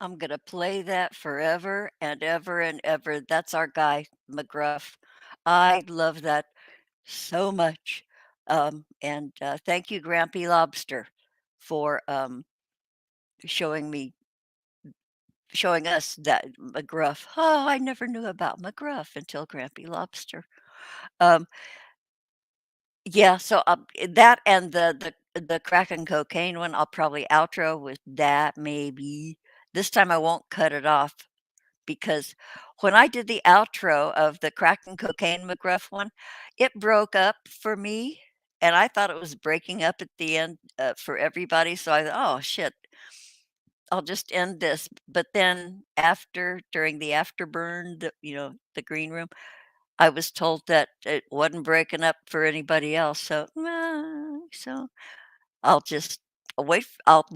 I'm gonna play that forever and ever and ever. That's our guy, McGruff. I love that so much. And thank you, Grampy Lobster, for showing me showing us that McGruff. Oh, I never knew about McGruff until Grampy Lobster. Um, yeah, so that and the crack and cocaine one, I'll probably outro with that maybe. This time I won't cut it off because when I did the outro of the crack and cocaine McGruff one, it broke up for me, and I thought it was breaking up at the end, for everybody, so I thought, "Oh, shit, I'll just end this." But then during the afterburn, the green room, I was told that it wasn't breaking up for anybody else, so I'll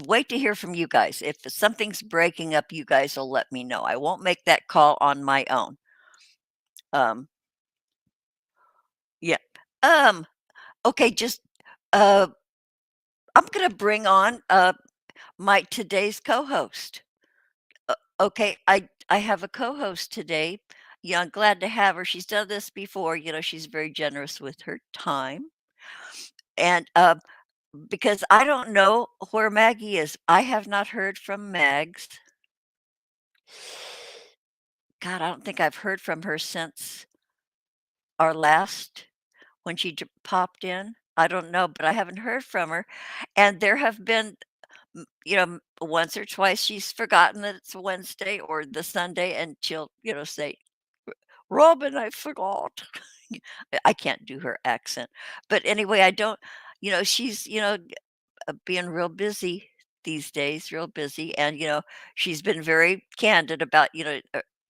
wait to hear from you guys. If something's breaking up, you guys will let me know. I won't make that call on my own. Um, yeah. Um, okay, just uh I'm gonna bring on my today's co-host. Okay, I have a co-host today. Yeah, I'm glad to have her. She's done this before, she's very generous with her time. And because I don't know where Maggie is. I have not heard from Mags. God, I don't think I've heard from her since our last when she popped in. I don't know, but I haven't heard from her. And there have been, once or twice she's forgotten that it's Wednesday or the Sunday, and she'll, say, Robin, I forgot. I can't do her accent. But anyway, I don't, she's, being real busy these days, real busy. And, she's been very candid about,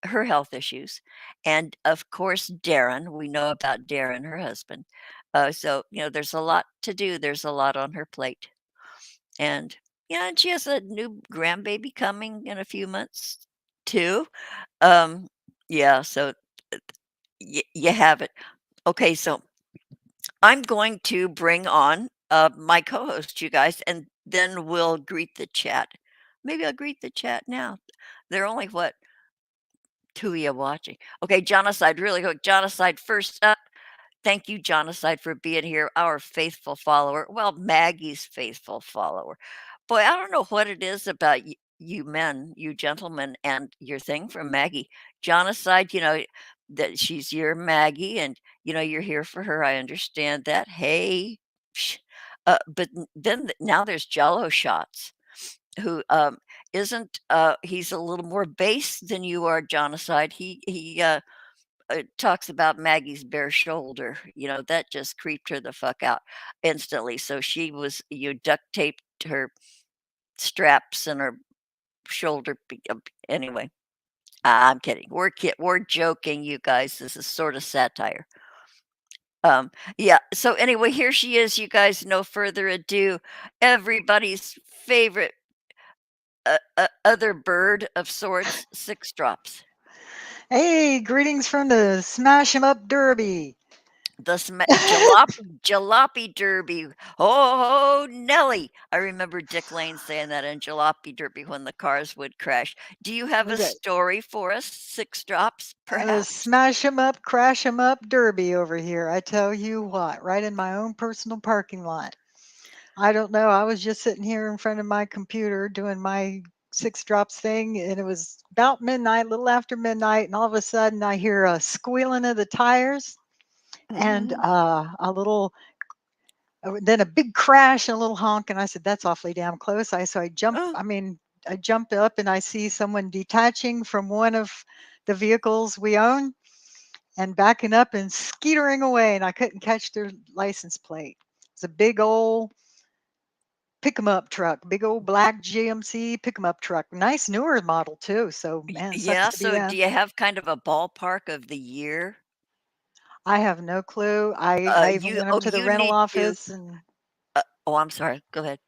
her health issues. And of course, Darren, we know about Darren, her husband. So, there's a lot to do. There's a lot on her plate. And, yeah, and she has a new grandbaby coming in a few months too. Um, yeah, so you have it. Okay, so I'm going to bring on my co host, you guys, and then we'll greet the chat. Maybe I'll greet the chat now. They're only, what, two of you watching. Okay, Jonocide, really quick. Jonocide, first up. Thank you, Jonocide, for being here, our faithful follower. Well, Maggie's faithful follower. Boy, I don't know what it is about you men, you gentlemen, and your thing from Maggie. Jonocide, that she's your Maggie, and you're here for her. I understand that. Hey, psh, but then now there's Jello Shots, who isn't. He's a little more base than you are, Jonocide. He talks about Maggie's bare shoulder. That just creeped her the fuck out instantly. So she was you duct taped her straps and her shoulder. Anyway, I'm kidding. We're joking, you guys. This is sort of satire. Um, yeah. So anyway, here she is, you guys. No further ado, everybody's favorite other bird of sorts, Six Drops. Hey, greetings from the Smash 'em Up Derby. The jalopy derby. Oh, Nelly. I remember Dick Lane saying that in Jalopy Derby when the cars would crash. Do you have a Was it story for us? Six drops, perhaps? Smash 'em Up, Crash 'em Up Derby over here? I tell you what, right in my own personal parking lot. I don't know. I was just sitting here in front of my computer doing my six drops thing, and it was about midnight, a little after midnight, and all of a sudden I hear a squealing of the tires and Mhm. a little then a big crash and a little honk, and I said, "That's awfully damn close." I jump Oh, I jumped up and I see someone detaching from one of the vehicles we own and backing up and skeetering away, and I couldn't catch their license plate. It's a big old pick 'em up truck, big old black GMC pick 'em up truck. Nice newer model too, so man, sucks yeah. to be So, do them. you have kind of a ballpark of the year? I have no clue. I even went up to the You rental need to. office and Oh, I'm sorry. Go ahead.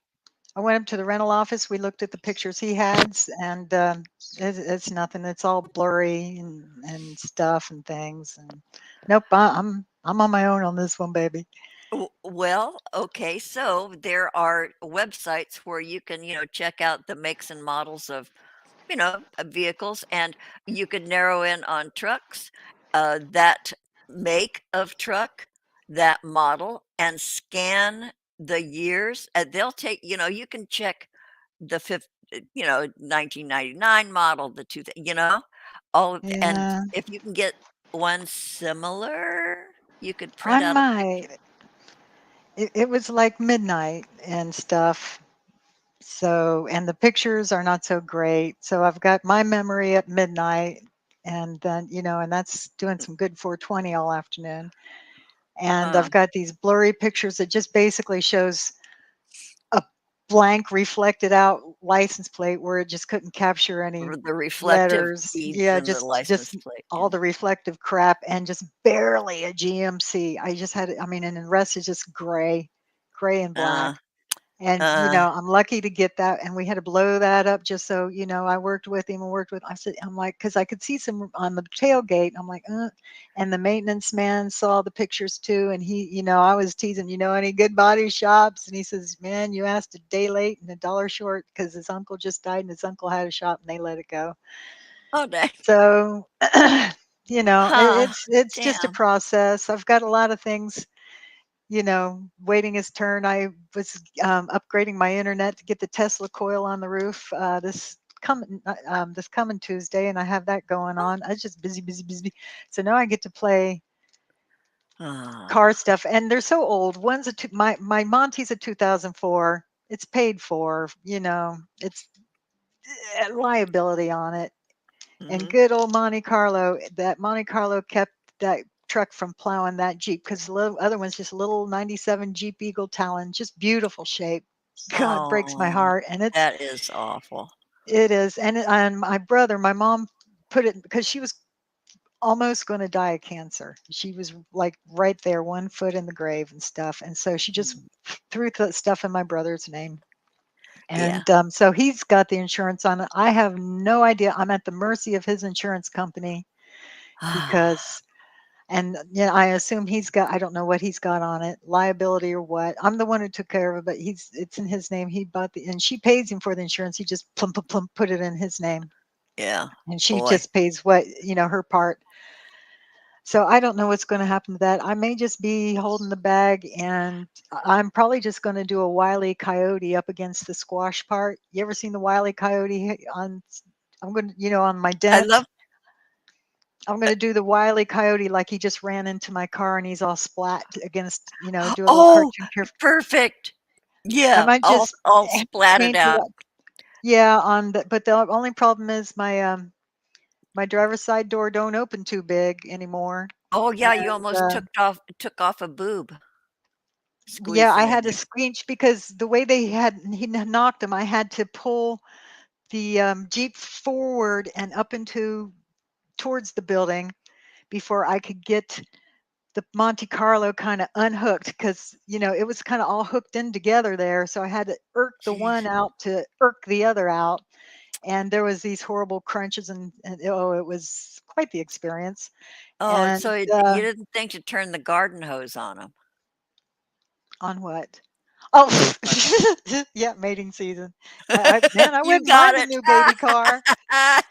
I went up to the rental office. We looked at the pictures he had, and it's nothing. It's all blurry and stuff and things. And nope, I'm on my own on this one, baby. Well, okay. So there are websites where you can, check out the makes and models of vehicles, and you could narrow in on trucks, that make of truck, that model, and scan the years, and they'll take you can check the 1999 model, the two all of and Yeah, if you can get one similar, you could I print out a picture. might. It was like midnight and stuff. So, and the pictures are not so great. So I've got my memory at midnight, and then, and that's doing some good 420 all afternoon. And Uh, I've got these blurry pictures that just basically shows a blank reflected out license plate where it just couldn't capture any the reflective letters. beads Yeah, in the just license plate, all the reflective crap and just barely a GMC. I just had, I mean, and the rest is just gray and uh, black. And, uh, I'm lucky to get that, and we had to blow that up just so, I worked with him and worked with I said I'm like, because I could see some on the tailgate, I'm like, and the maintenance man saw the pictures too, and he, I was teasing, any good body shops? And he says, "Man, you asked a day late and a dollar short because his uncle just died, and his uncle had a shop, and they let it go." oh, dang. So, Huh, it's just a damn. process. I've got a lot of things waiting his turn. I was upgrading my internet to get the Tesla coil on the roof this coming Tuesday, and I have that going Oh, on. I was just busy, busy, busy. So now I get to play car ah, stuff, and they're so old. My Monty's a 2004. It's paid for. It's liability on it. And mhm. good old Monte Carlo, that Monte Carlo kept that truck from plowing that Jeep because the other one's just a little 97 Jeep Eagle Talon, just beautiful shape. God, breaks my Oh, heart. And that is awful. it is. And my brother, my mom put it because she was almost going to die of cancer. She was like right there, 1 foot in the grave and stuff. And so she just Mm, threw the stuff in my brother's name. yeah. And so he's got the insurance on it. I have no idea. I'm at the mercy of his insurance company because and yeah, I assume he's got I don't know what he's got on it, liability or what. I'm the one who took care of it, but it's in his name. He bought the and she pays him for the insurance. He just plump plump plump put it in his name. Yeah, And she boy. just pays what, her part. So I don't know what's going to happen to that. I may just be holding the bag and I'm probably just going to do a Wile E. Coyote up against the squash part. You ever seen the Wile E. Coyote on I'm going to, on my I dent? love I'm gonna do the Wile E. Coyote like he just ran into my car and he's all splat against, do a little oh, cartoon character. perfect. I Yeah, might all just all splattered paint it out. up. Yeah, but the only problem is my driver's side door don't open too big anymore. Oh, yeah, you And almost took off a boob yeah, I squeezing in had to there. screech because the way he knocked him, I had to pull the Jeep forward and up into towards the building before I could get the Monte Carlo kind of unhooked because it was kind of all hooked in together there. So I had to irk the one Jeez. out to irk the other out, and there was these horrible crunches and oh, it was quite the experience. Oh, And so you didn't think to turn the garden hose on him. on what? Oh, yeah, mating season. Man, I You wouldn't got mind a it. new baby car.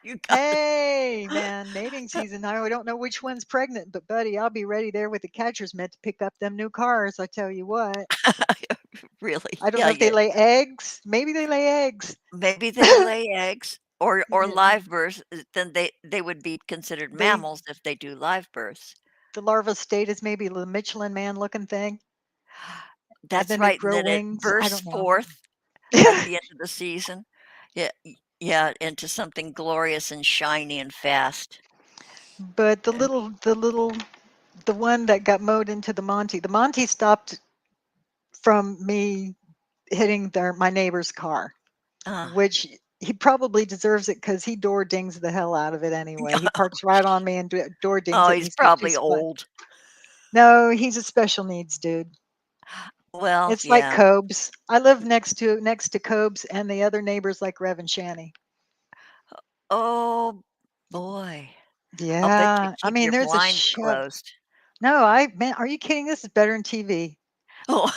You got it. Hey, man, mating season. I don't know which one's pregnant, but buddy, I'll be ready there with the catcher's mitt to pick up them new cars. I tell you what. Really? I don't Yeah, know if they yeah. lay eggs. Maybe they lay eggs. Maybe they lay eggs or Yeah, live births, then they would be considered they mammals if they do live births. the larva state is maybe the Michelin man looking thing, and That's then they right, and grow then it wings. I bursts don't know. forth at the end of the season. Yeah, yeah, into something glorious and shiny and fast. But Yeah. the one that got mowed into the Monty stopped from me hitting my neighbor's car, Ah. which he probably deserves it because he door dings the hell out of it anyway. He parks right on me and door dings Oh, it, and he's he's got two probably splat. old. No, he's a special needs dude. Well, It's like yeah. Cobes. I live next to Cobes, and the other neighbors like Rev and Shanny. Oh, boy. I'll bet you Yeah, I keep mean, your there's a blinds shove. closed. No, I man, are you kidding? This is better than TV. Oh,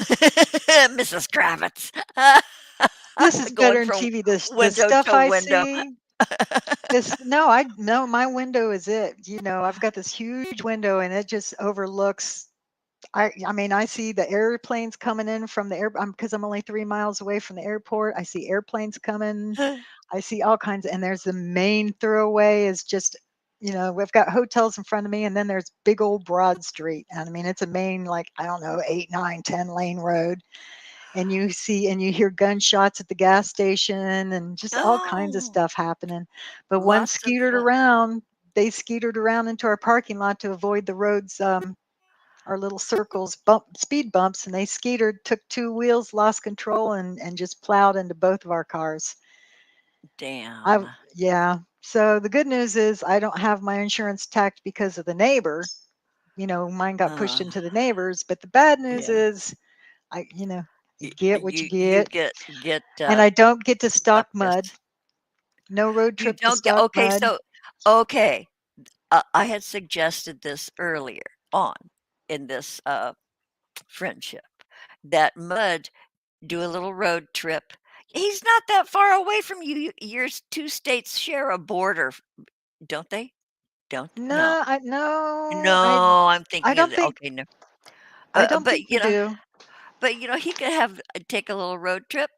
Mrs. Kravitz. This is Going better than from TV. The window stuff to I window. see. No, my window is it. I've got this huge window and it just overlooks. I mean, I see the airplanes coming in from the air. Because I'm only 3 miles away from the airport. I see airplanes coming. I see all kinds, and there's the main thoroughway is just, we've got hotels in front of me, and then there's big old Broad Street. And I mean, it's a main, like, I don't know, 8, 9, 10 lane road. And you hear gunshots at the gas station and just all kinds of Oh, stuff happening. But lots of, they skeetered around into our parking lot to avoid the roads, our little circles, speed bumps, and they skeetered, took two wheels, lost control, and just plowed into both of our cars. I damn. Yeah. So the good news is I don't have my insurance tacked because of the neighbor. Mine got pushed Uh, into the neighbors. But the bad news yeah. is you get what you You get, get, and I don't get to stuff stock mud. just No road you trip to don't get stock okay, mud. so okay, I had suggested this earlier on in this, friendship, that Mud do a little road trip. He's not that far away from you. Your 2 states share a border, don't they? Don't no. No, no, No, I'm I thinking of don't the think okay, no. I don't But, think we do. he could have take a little road trip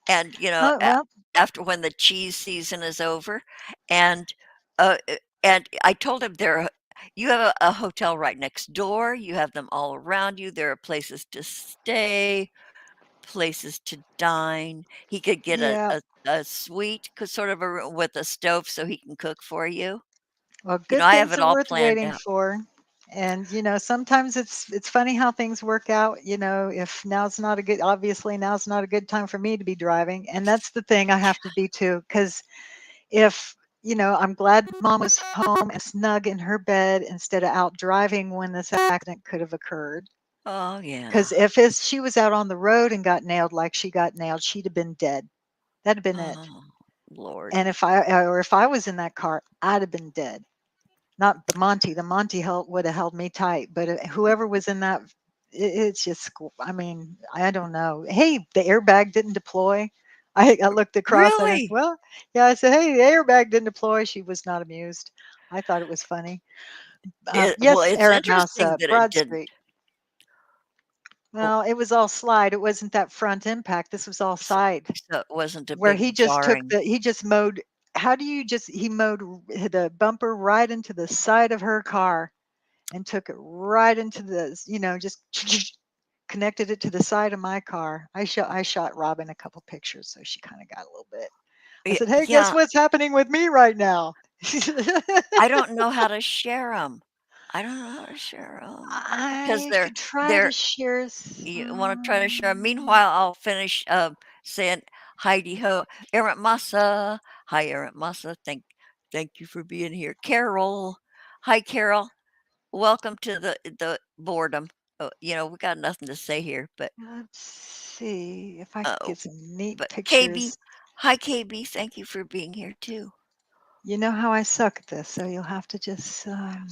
and, Oh, well, after when the cheese season is over, and, and I told him you have a hotel right next door, you have them all around you, there are places to stay, places to dine. He could get yeah. a suite, 'cause sort of a room with a stove so he can cook for you. Well, good I have things it are all worth planned waiting out. for. And sometimes it's funny how things work out. If now's not a good time for me to be driving, and that's the thing I have to be too. Because if I'm glad mom was home and snug in her bed instead of out driving when this accident could have occurred. Oh, yeah. Because she was out on the road and got nailed like she got nailed, she'd have been dead. That'd have been it. Oh, Lord. And if I was in that car, I'd have been dead. Not the Monty would have held me tight, but whoever was in that, it's just, I mean, I don't know. Hey, the airbag didn't deploy. I looked across at her. Really? Well, yeah, I said, hey, the airbag didn't deploy. She was not amused. I thought it was funny. Yes, It's Errant Mouse, interesting that it Broad didn't. Street. Oh, Well, it was all slide. It wasn't that front impact. This was all so side. so it wasn't a Where big jarring. he just mowed. How do you just he mowed the bumper right into the side of her car and took it right into just connected it to the side of my car. I shot Robin a couple pictures, so she kind of got a little bit. I said, "Hey, guess Yeah, what's happening with me right now?" I don't know how to share them. I don't know how to share them because 'cause I could try to they're share you wanna try to share 'em. Meanwhile, I'll finish, saying "Heidi ho." Erant Massa. Hi, Erant Massa. Thank you for being here. Carol. Hi, Carol. Welcome to the boredom. We got nothing to say here, but, let's see if I could uh, get some neat but KB. pictures. Hi, KB. Thank you for being here too. You know how I suck at this, so you'll have to just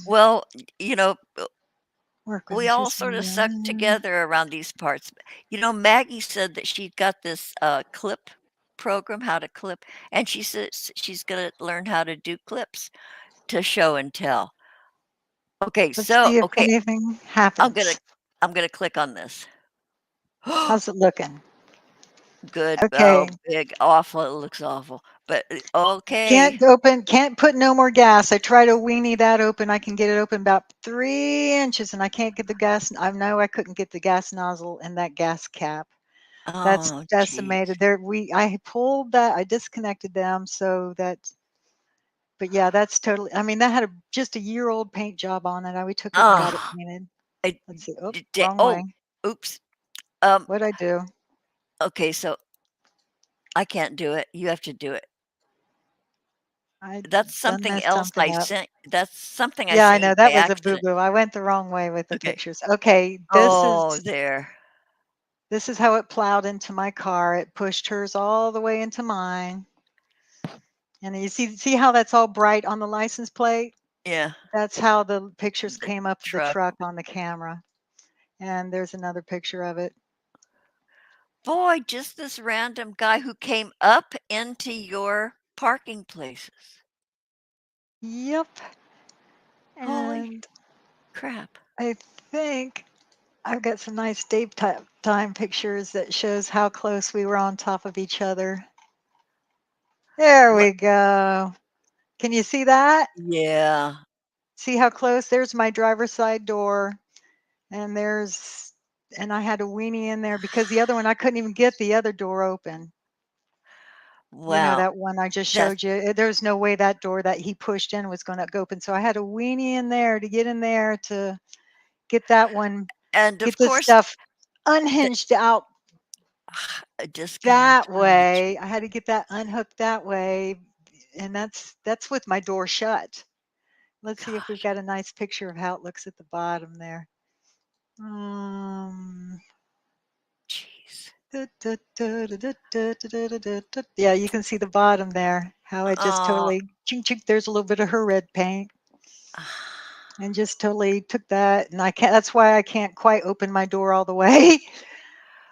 Well, you know, work with we me all just a sort of suck minute. together around these parts. Maggie said that she'd got this, clip program, how to clip, and she says she's gonna learn how to do clips to show and tell. Let's see if Okay, anything I'm gonna happens. I'm gonna click on this. How's it looking? Good. Okay. Oh, big, awful, it looks awful, but, okay. Can't put no more gas. I try to weenie that open. I can get it open about 3 inches, and I can't get the gas. I know I couldn't get the gas nozzle and that gas cap. That's Oh, decimated. geez. I pulled that. I disconnected them so that. But yeah, that's totally. I mean, that had just a year-old paint job on it. We took it and got it Oh, painted. I Let's see. Oh, d da wrong oh, way. oops. Um, What'd I do? okay, so I can't do it. You have to do it. I That's done something messed else something up. I Yeah, I sent you know by that was a accident. boo-boo. I went the wrong way with the Okay. pictures. Okay, Oh, there. this is how it plowed into my car. It pushed hers all the way into mine. And you see how that's all bright on the license plate? Yeah, That's how the pictures the came up of the truck. truck on the camera. And there's another picture of it. Boy, just this random guy who came up into your parking places. Yep. Holy And crap. I think I've got some nice daytime pictures that shows how close we were on top of each other. There What? we go. Can you see that? Yeah. See how close? There's my driver's side door, and I had a weenie in there because the other one I couldn't even get the other door open. You know, Wow. that one I just That's showed you. There's no way that door that he pushed in was going to open. So I had a weenie in there to get in there to get that one, and get of this course, stuff the unhinged out a disconnect that unhinged. way. I had to get that unhooked that way. And that's with my door shut. Let's see if we've Gosh, got a nice picture of how it looks at the bottom there. Um, jeez. yeah, you can see the bottom there, how it just Oh, totally chink chink. There's a little bit of her red paint and just totally took that. And I can't, that's why I can't quite open my door all the way.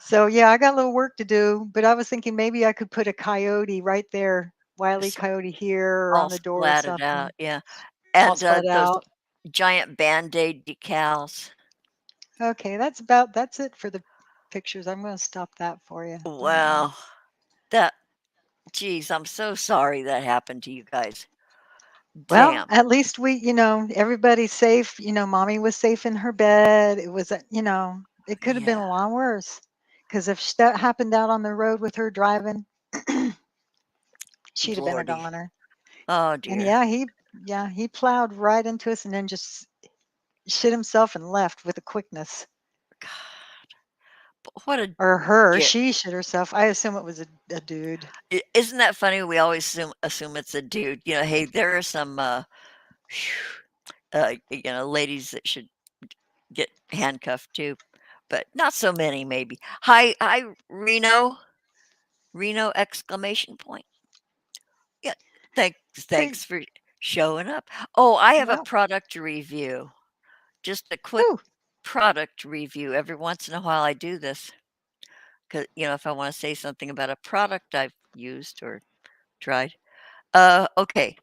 So yeah, I got a little work to do, but I was thinking maybe I could put a coyote right there, Wile E. s Coyote here or all on the door or splatted out, something, yeah, all and, splat those out. giant Band-Aid decals. Okay, that's it for the pictures. I'm going to stop that for you. That one. Wow. That Jeez, I'm so sorry that happened to you guys. Well, Damn. at least everybody's safe. Mommy was safe in her bed. It was, it could have been Yeah, a lot worse. Because if that happened out on the road with her driving, she'd have been a lordy. goner. Oh, And dear. yeah, he plowed right into us and then just shit himself and left with a quickness. God, but what a Or her, dick. she shit herself. I assume it was a dude. Isn't that funny? We always assume it's a dude. Hey, there are some, ladies that should get handcuffed too, but not so many maybe. Hi, Reno. Reno exclamation point. Yeah, Hey, thanks for showing up. Oh, I have a well, product review. Just a quick ooh, product review. Every once in a while I do this because if I want to say something about a product I've used or tried. Okay.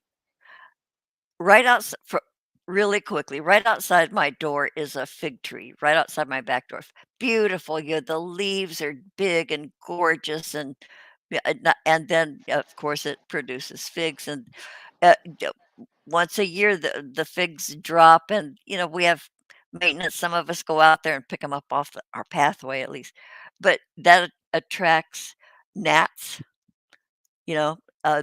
Right outside, really quickly, right outside my door is a fig tree, right outside my back door. Beautiful. The leaves are big and gorgeous, and yeah, and then of course it produces figs, and uh, d- once a year the figs drop, and we have maintenance. Some of us go out there and pick them up off our pathway at least, but that attracts gnats.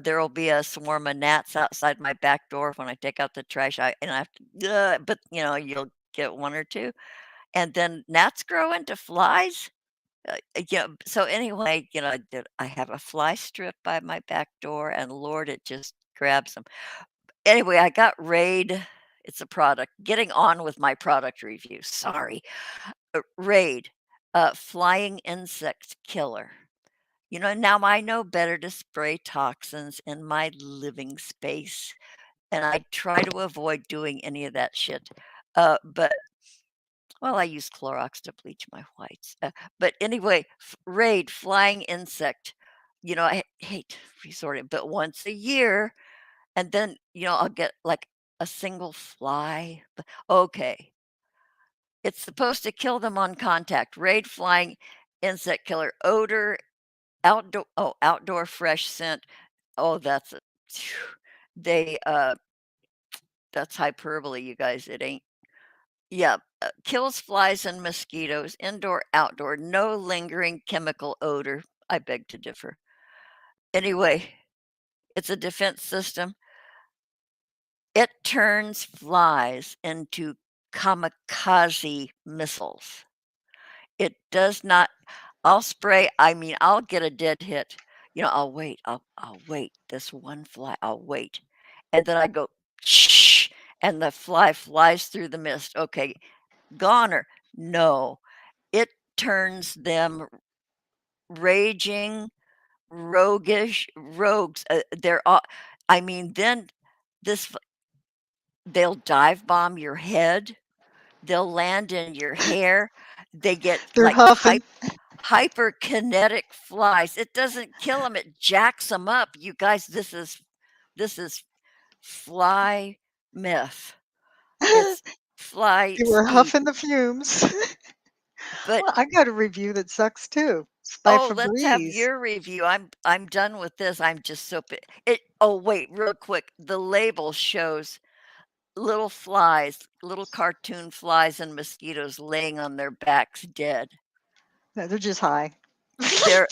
There'll be a swarm of gnats outside my back door when I take out the trash. I have to, but you'll get one or two, and then gnats grow into flies. So anyway, I have a fly strip by my back door, and Lord, it just grabs them. Anyway, I got Raid. It's a product. Getting on with my product review. Sorry, Raid, flying insect killer. Now I know better to spray toxins in my living space, and I try to avoid doing any of that shit. But well, I use Clorox to bleach my whites. But anyway, Raid, flying insect. I hate resorting, but once a year, and then I'll get like a single fly. But okay, it's supposed to kill them on contact. Raid, flying insect killer, odor. Outdoor fresh scent. Oh, that's a phew. They, that's hyperbole, you guys, it ain't. Yeah, kills flies and mosquitoes, indoor, outdoor, no lingering chemical odor. I beg to differ. Anyway, it's a defense system. It turns flies into kamikaze missiles. It does not. I'll spray, I mean, I'll get a dead hit. I'll wait. This one fly, I'll wait. And then I go, shh, and the fly flies through the mist. Okay, goner. No, it turns them raging, roguish rogues. They're all, I mean, then this, they'll dive bomb your head. They'll land in your hair. They get they're like huffing. hyperkinetic flies. It doesn't kill them, it jacks them up. You guys, this is this is fly myth. It's fly You were steep, huffing the fumes. but Well, I got a review that sucks too. It's by oh, let's have Febreze. your review. I'm done with this. I'm just so it. Oh wait, real quick. The label shows little flies, little cartoon flies and mosquitoes laying on their backs dead. No, they're just high. They're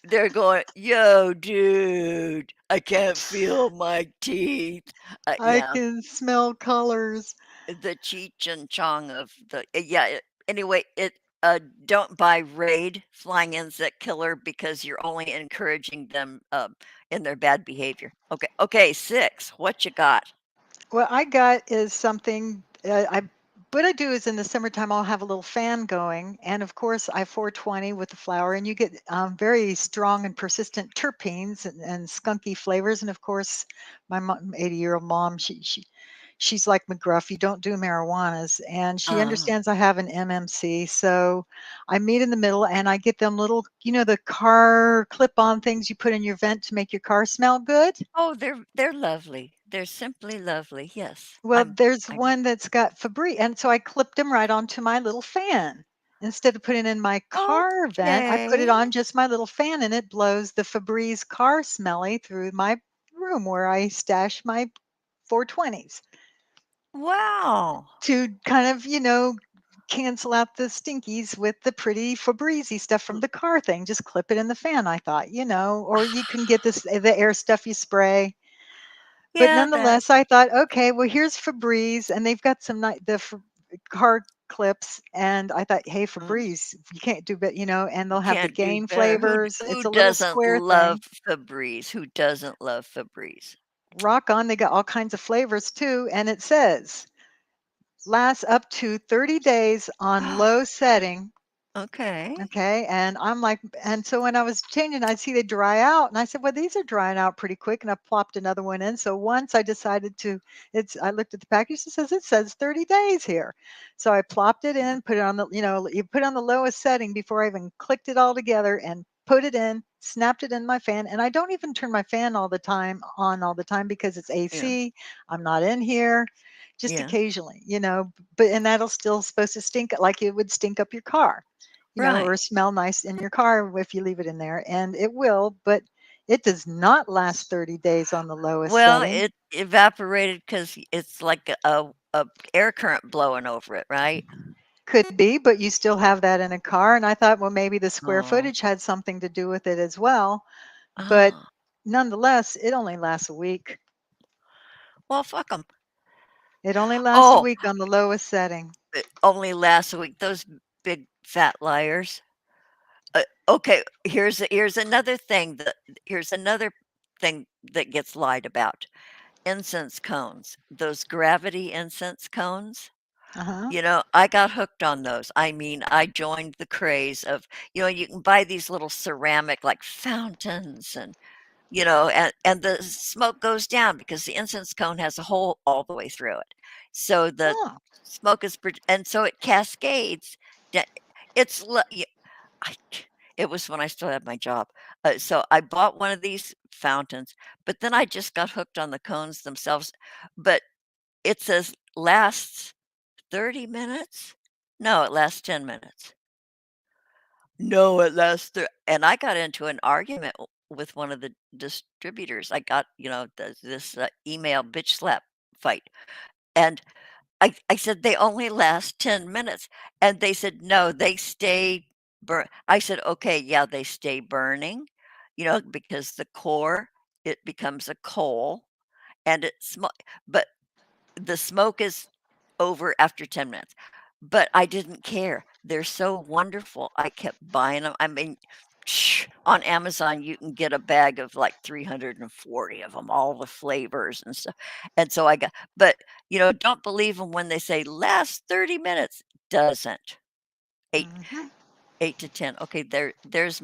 they're going, "Yo, dude, I can't feel my teeth." I Yeah, can smell colors. the Cheech and Chong of the yeah, anyway, don't buy Raid Flying Insect Killer because you're only encouraging them, in their bad behavior. Okay, 6, what you got? What I got is something I what I do is in the summertime I'll have a little fan going, and of course I 420 with the flower, and you get very strong and persistent terpenes and skunky flavors. And of course, my 80-year-old mom, she's like McGruff. You don't do marijuanas, and she Uh, understands I have an MMC, so I meet in the middle, and I get them little, the car clip-on things you put in your vent to make your car smell good. oh, they're lovely. They're simply lovely, yes. Well, there's I'm one that's got Febreze, and so I clipped them right onto my little fan. Instead of putting it in my car vent, I put it okay. on just my little fan, and it blows the Febreze car smelly through my room where I stash my 420s Wow. to kind of, cancel out the stinkies with the pretty Febreze stuff from the car thing. Just clip it in the fan, I thought, or you can get this the air stuff you spray. But Yeah, that nonetheless, I thought, okay, well, here's Febreze, and they've got some car clips, and I thought, hey, mm, Febreze, you can't do, but and they'll you have the can't do gain better. flavors. Who It's a little doesn't square love thing. Febreze? Who doesn't love Febreze? Rock on, they got all kinds of flavors too, and it says lasts up to 30 days on low setting. Okay. Okay, and I'm like, and so when I was changing, I'd see they dry out, and I said, "Well, these are drying out pretty quick," and I plopped another one in. So once I decided to, I looked at the package. It says 30 days here, so I plopped it in, put it on the, you put it on the lowest setting before I even clicked it all together, and put it in, snapped it in my fan, and I don't even turn my fan all the time because it's Yeah. AC. I'm not in here. Just Yeah. occasionally, but and that'll still supposed to stink like it would stink up your car, Right. or smell nice in your car if you leave it in there, and it will, but it does not last 30 days on the lowest Well, setting. it evaporated because it's like a air current blowing over it, right? Could be, but you still have that in a car, and I thought, well, maybe the square Oh. footage had something to do with it as well, but Ah. nonetheless, it only lasts a week. Well, fuck them. It only lasts a Oh, week on the lowest setting. it only lasts a week. Those big fat liars. Okay, here's another thing that gets lied about. Incense cones, those gravity incense cones. Uh-huh. I got hooked on those. I mean, I joined the craze of, you can buy these little ceramic like fountains and the smoke goes down because the incense cone has a hole all the way through it. So the Oh. smoke is, and so it cascades. da- It's, I, it was when I still had my job. So I bought one of these fountains, but then I just got hooked on the cones themselves. But it says lasts 30 minutes? No, it lasts 10 minutes. No, it lasts and I got into an argument with one of the distributors. I got, this email bitch slap fight. And I said, they only last 10 minutes. And they said, no, they stay I said, okay, yeah, they stay burning, because the core, it becomes a coal and but the smoke is over after 10 minutes, but I didn't care. They're so wonderful. I kept buying them. I mean, on Amazon, you can get a bag of like 340 of them, all the flavors and stuff. And so but don't believe them when they say last 30 minutes. Doesn't. 8, Hmm. 8 to 10. Okay, there's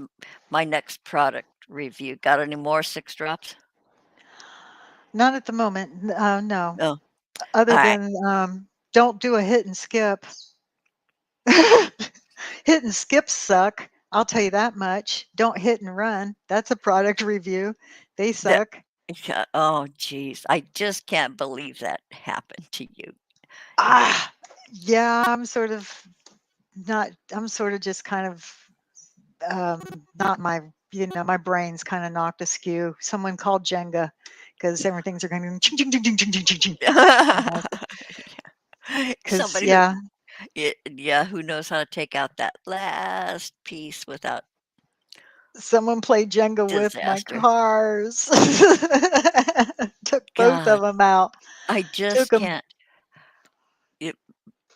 my next product review. Got any more 6 drops? Not at the moment. No. No. Other All right. than don't do a hit and skip. Hit and skips suck. I'll tell you that much. Don't hit and run. That's a product review. They That suck. Yeah, oh, geez, I just can't believe that happened to you. Ah, yeah, I'm sort of just kind of, um, not my, my brain's kind of knocked askew. Someone called Jenga because everything's are going ching, ching, ching, ching, ching, ching, ching, ching. Yeah. Because, Somebody who yeah, yeah, who knows how to take out that last piece without someone played Jenga with my disaster. cars. Took both of God, them out. I Took just them. can't y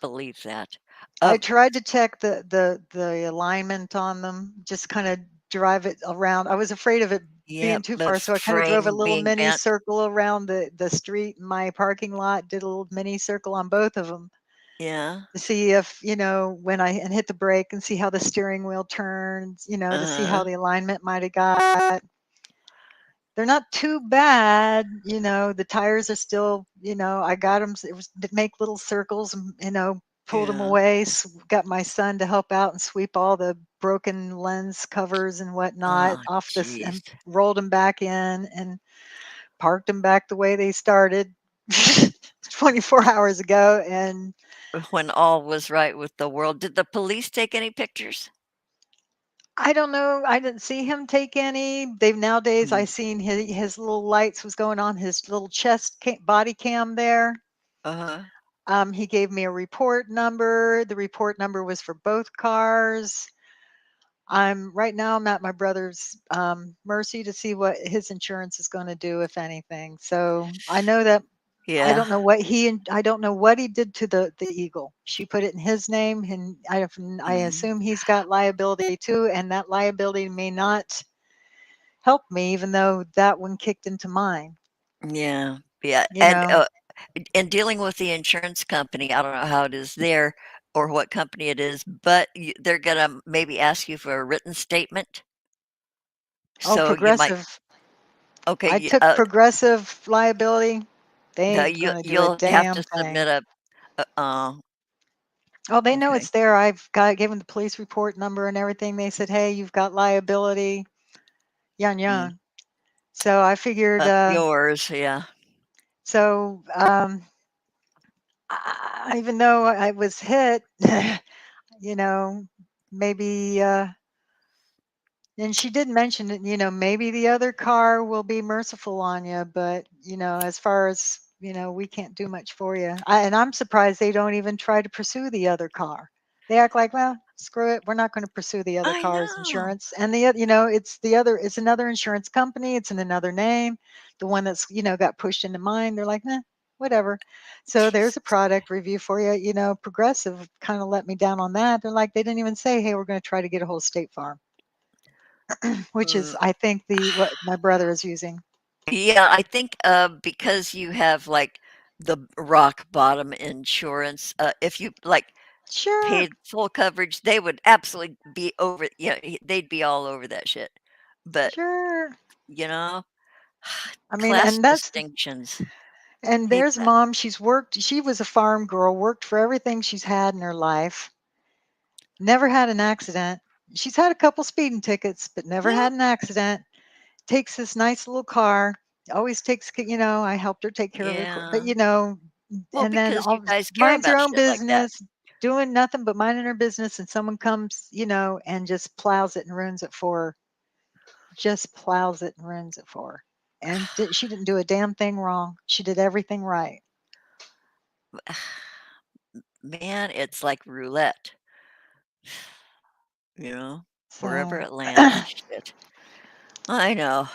believe that. I Um, tried to check the alignment on them, just kinda drive it around. I was afraid of it yeah, being too the far, so I kinda drove a frame little being mini bent. circle around the street in my parking lot, did a little mini circle on both of them Yeah, to see if, when I and hit the brake and see how the steering wheel turns, to see how uh-huh, the alignment might have got. They're not too bad, the tires are still, I got them. It was to make little circles and, pulled them yeah. away, got my son to help out and sweep all the broken lens covers and whatnot Oh, off this jeez. and rolled them back in and parked them back the way they started 24 hours ago. And When all was right with the world. Did the police take any pictures? I don't know. I didn't see him take any. They've nowadays I Mm, seen his little lights was going on his little body cam there. uh-huh. He gave me a report number. The report number was for both cars. I'm at my brother's mercy to see what his insurance is going to do, if anything. So I know that Yeah. I don't know what he did to the Eagle. She put it in his name, and I Mhm. assume he's got liability too, and that liability may not help me, even though that one kicked into mine. Yeah, yeah, You know, and dealing with the insurance company, I don't know how it is there or what company it is, but they're gonna maybe ask you for a written statement. oh, So you might progressive. okay, I took progressive liability. They no, ain't gonna do a you'll have damn to submit thing. Oh, they know okay, it's there. I've got given the police report number and everything. They said, "Hey, you've got liability." Yan mm, yan. So I figured. yours, yeah, So even though I was hit, you know, maybe. And she did mention that, maybe the other car will be merciful on you, but, as far as, we can't do much for you. And I'm surprised they don't even try to pursue the other car. They act like, well, screw it. We're not going to pursue the other I car's know. insurance. And it's another insurance company. It's in another name. The one that's, got pushed into mine. They're like, nah, whatever. So there's a Jesus. product review for you. Progressive kind of let me down on that. They're like, they didn't even say, hey, we're going to try to get a hold of State Farm, which Mm, is, I think, the what my brother is using. yeah, I think, because you have, like, the rock bottom insurance, if you, like, Sure, paid full coverage, they would absolutely be over they'd be all over that shit. But, sure. you know, I mean, class distinctions, and hate there's that. mom. She was a farm girl, worked for everything she's had in her life, never had an accident. She's had a couple speeding tickets, but never Yeah, had an accident. Takes this nice little car, always I helped her take care of her, but yeah. Well, and then because you all guys care minds her about own shit like that. business, doing nothing but minding her business, and someone comes, and just plows it and ruins it for her. Just plows it and ruins it for her. And she didn't do a damn thing wrong. She did everything right. Man, it's like roulette, wherever So it lands, shit. I know.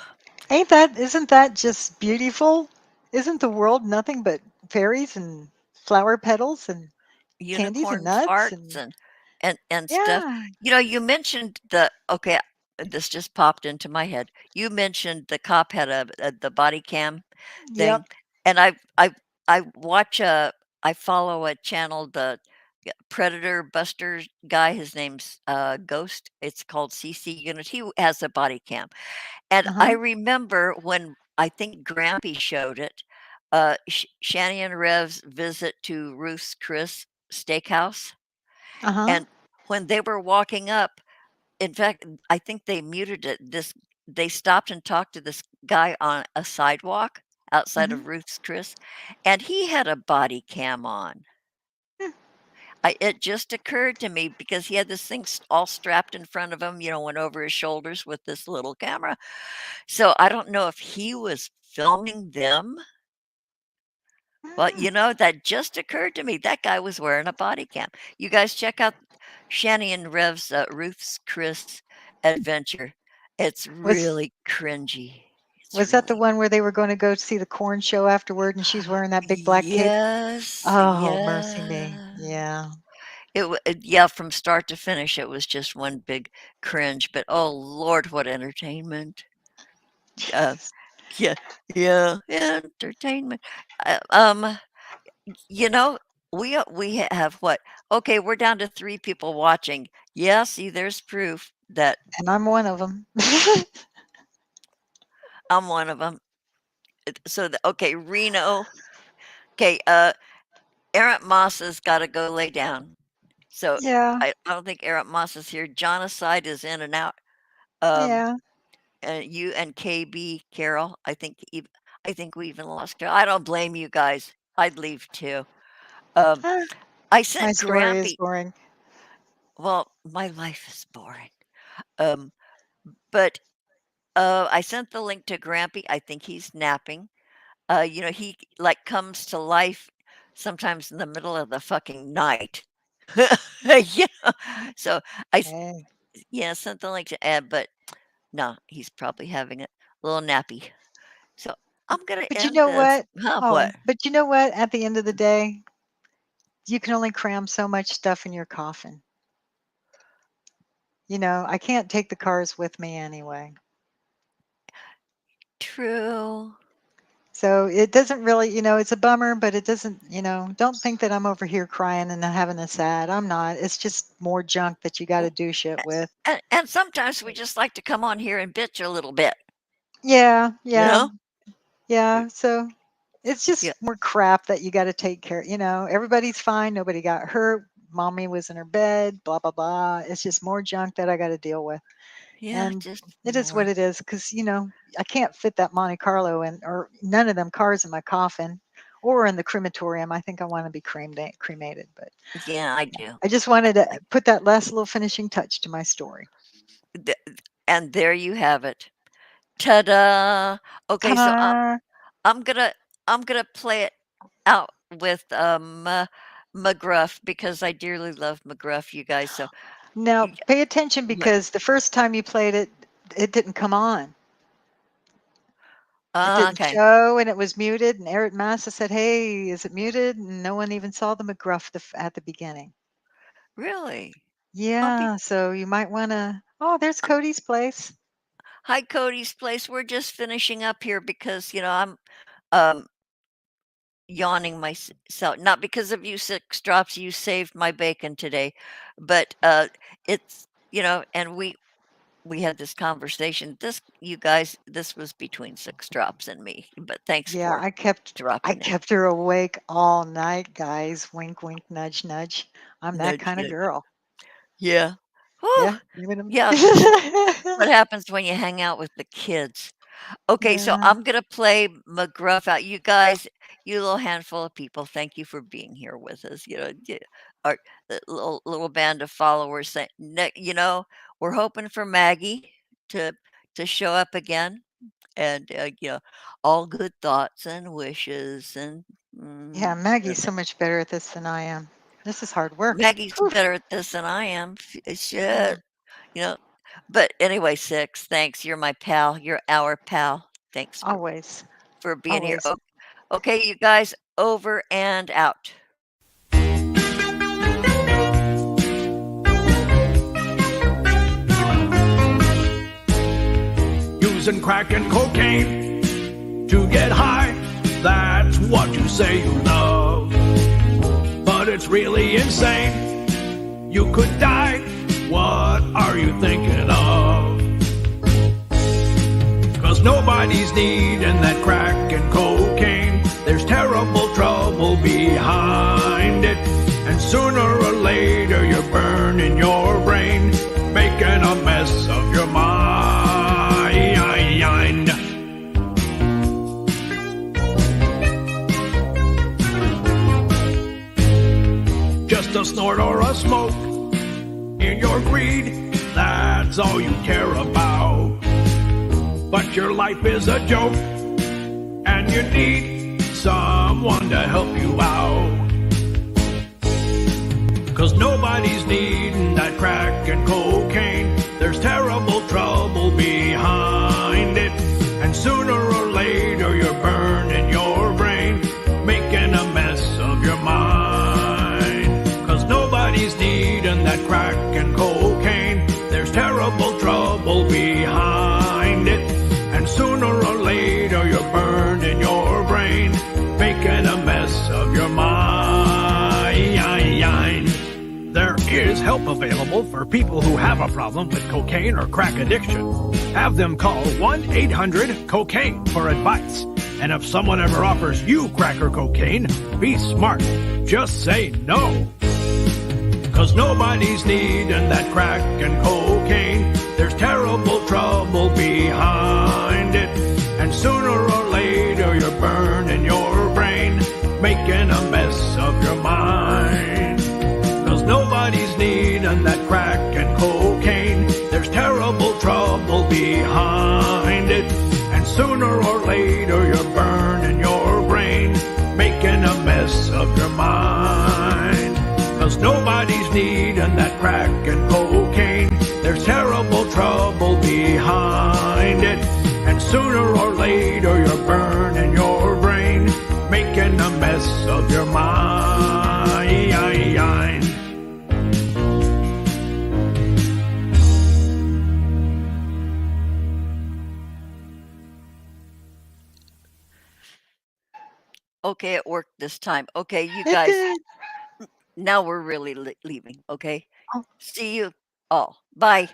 isn't that just beautiful? Isn't the world nothing but fairies and flower petals and candies and Unicorn nuts farts and and stuff. yeah. You mentioned this just popped into my head. You mentioned the cop had the body cam Yep. thing, and I watch I follow a channel, the Predator Buster guy. His name's Ghost. It's called CC Unit. He has a body cam, and I Uh-huh. remember when I think Grampy showed it. Shani and Rev's visit to Ruth's Chris Steakhouse, Uh-huh. and when they were walking up, in fact, I think they muted it. This they stopped and talked to this guy on a sidewalk outside Mhm. of Ruth's Chris, and he had a body cam on. Hmm. It just occurred to me because he had this thing all strapped in front of him, went over his shoulders with this little camera. So I don't know if he was filming them. Well, Mm. that just occurred to me. That guy was wearing a body cam. You guys check out Shani and Rev's Ruth's Chris adventure. It's Was really cringy. It's was that the really one where they were gonna go see the corn show afterward and she's wearing that big black cape? yes, Oh, mercy me. yeah. Yeah. Yeah, from start to finish, it was just one big cringe. But oh Lord, what entertainment! Uh, Jeez. yeah, yeah, entertainment. Uh, um, You know, we have what? Okay, we're down to 3 people watching. Yeah, see, there's proof that And I'm one of them. I'm one of them. So, okay, Reno. Okay, Errant Moss has gotta go lay down. So, Yeah, I don't think Errant Moss is here. John Aside is in and out. Um, yeah. you and KB, Carol, I think we even lost Carol. I don't blame you guys. I'd leave too. Um, Ah, I my sent story is Grampy. boring. Well, my life is boring. Um, but I sent the link to Grampy. I think he's napping. He like comes to life sometimes in the middle of the fucking night. Yeah. So I s- Hey. yeah, sent the link to Ed, but no, he's probably having a little nappy. So I'm gonna But you end know this. what? Huh, Oh, what? but you know what? At the end of the day, you can only cram so much stuff in your coffin. I can't take the cars with me anyway. True. So it doesn't really, it's a bummer, but it doesn't, don't think that I'm over here crying and having a sad. I'm not. It's just more junk that you got to W- do shit with. And sometimes we just like to come on here and bitch a little bit, Yeah, you yeah, know? yeah. So it's Yeah. just more crap that you got to take care. Everybody's fine. Nobody got hurt. Mommy was in her bed, blah, blah, blah. It's just more junk that I got to deal with. Yeah, And just it is what more. it is because, I can't fit that Monte Carlo in or none of them cars in my coffin or in the crematorium. I think I want to be cremated, but Yeah, I do. I just wanted to I put that last little finishing touch to my story. th and there you have it. Ta-da! Okay, so Ta-da! I'm gonna I'm gonna play it out with, McGruff because I dearly love McGruff, you guys, so Now y pay attention yeah. because the first time you played it, it didn't come on. It didn't Okay. show and it was muted. And Eric Massa said, "Hey, is it muted?" And no one even saw the McGruff at the beginning. Really? I'll be Yeah, so you might want to. Oh, there's Cody's place. Hi, Cody's place. We're just finishing up here because, um, yawning myself. Not because of you 6 drops, you saved my bacon today, but, it's and we had this conversation. You guys, this was between 6 drops and me, but thanks Yeah, for I dropping in. kept her awake all night, guys. Wink, wink, nudge, nudge. I'm that Nudge, kind of nudge. girl. Yeah. Whew. Yeah, even Yeah, what happens when you hang out with the kids. Okay, so yeah, I'm gonna play McGruff out. You guys, you little handful of people, thank you for being here with us. Our little band of followers. We're hoping for Maggie to show up again, and all good thoughts and wishes, and yeah. mm, Maggie's so much better at this than I am. This is hard work. Maggie's Whew. better at this than I am. Yeah, Shit, you know. But anyway, Six, thanks. You're my pal. You're our pal. Thanks always, for being here. always. Okay, you guys, over and out. Using crack and cocaine to get high. That's what you say you love. But it's really insane. You could die. What are you thinking of? 'Cause nobody's needing that crack and cocaine. There's terrible trouble behind it. And sooner or later you're burning your brain, making a mess of your mind. a snort or a smoke. In your greed, that's all you care about. But your life is a joke, and you need someone to help you out. 'Cause nobody's needing that crack and cocaine. There's terrible trouble behind it. And sooner or later you're burning your brain, making a mess of your mind. 'Cause nobody's needing that crack and cocaine. There's terrible trouble behind it. And sooner or later you're burning your brain, making a mess of your mind. There is help available for people who have a problem with cocaine or crack addiction. Have them call 1-800-COCAINE for advice. And if someone ever offers you crack or cocaine, be smart. Just say no. 'Cause nobody's needing that crack and cocaine. There's terrible trouble behind it. And sooner or later you're burning your brain, making a mess of your mind. 'Cause nobody's needing that crack and cocaine. There's terrible trouble behind it. And sooner or later you're burning your brain, making a mess of your mind. 'Cause nobody's needing that crack and cocaine. There's terrible trouble behind it. And sooner or later you're burning your brain, making a mess of your mind. Okay, it worked this time. Okay, you It guys, did. now we're really leaving, okay? Oh. See you all. Bye.